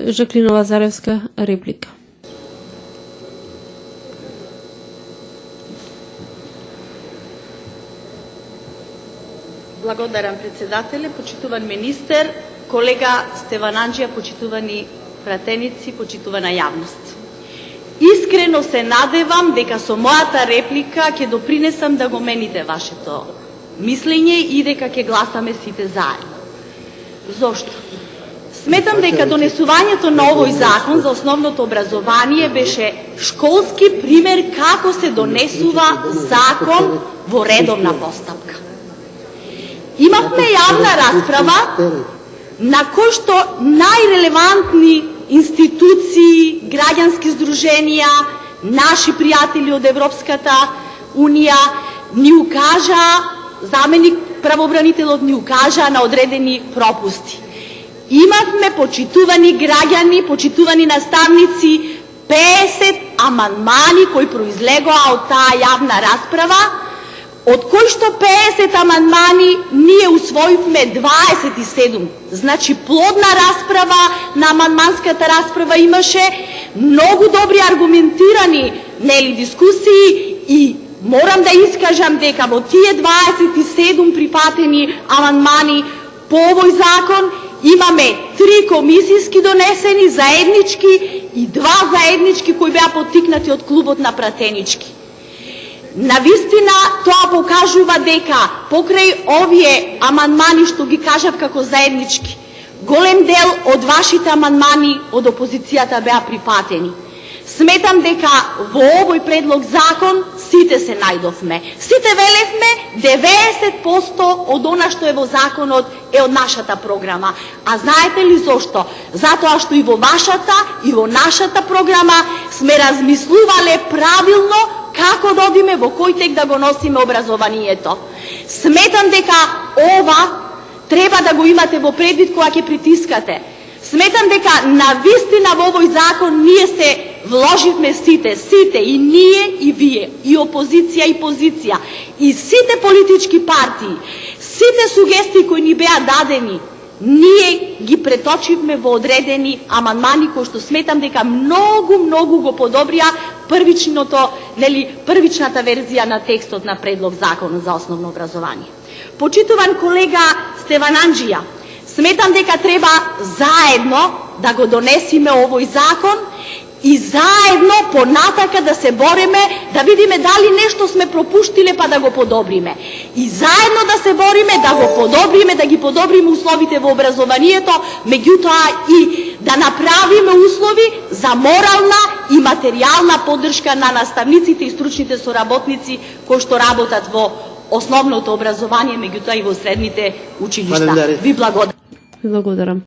Жаклина Лазаревска, реплика. Благодарам, председателе, почитуван министер, колега Стеван Анџија, почитувани пратеници, почитувана јавност. Искрено се надевам дека со мојата реплика ќе допринесам да го мените вашето мислење и дека ќе гласаме сите заедно. Зошто? Сметам дека донесувањето на овој закон за основното образование беше школски пример како се донесува закон во редовна постапка. Имавме јавна расправа на кој што најрелевантни институции, граѓански здруженија, наши пријатели од Европската Унија ни укажа, заменик правобранителот ни укажа на одредени пропусти. Имавме, почитувани граѓани, почитувани наставници, 50 амандмани кои произлегоа од таа јавна расправа, од кои што 50 амандмани ние усвоивме 27. Значи плодна расправа, на амандманската расправа имаше многу добри аргументирани дискусии и морам да искажам дека во тие 27 припатени амандмани по овој закон имаме 3 комисиски донесени заеднички и 2 заеднички кои беа поттикнати од клубот на пратенички. Навистина тоа покажува дека покрај овие амандмани што ги кажав како заеднички, голем дел од вашите амандмани од опозицијата беа припатени. Сметам дека во овој предлог закон сите се најдовме. Сите велевме 90% од она што е во законот е од нашата програма. А знаете ли зошто? Затоа што и во вашата и во нашата програма сме размислувале правилно како да одиме, во кој тек да го носиме образованието. Сметам дека ова треба да го имате во предвид кога ќе притискате. Сметам дека навистина во овој закон ние се вложивме сите, и ние, и вие, и опозиција, и позиција, и сите политички партии, сите сугестии кои ни беа дадени, ние ги преточивме во одредени амандмани кои што сметам дека многу го подобрија првичната верзија на текстот на предлог закон за основно образование. Почитуван колега Стеван Анџија, сметам дека треба заедно да го донесиме овој закон и заедно понатака да се бореме, да видиме дали нешто сме пропуштиле па да го подобриме. И заедно да се бориме, да го подобриме, да ги подобриме условите во образованието, меѓутоа и да направиме услови за морална и материјална поддршка на наставниците и стручните соработници кои што работат во основното образование, меѓутоа и во средните училишта. Ви благодарам.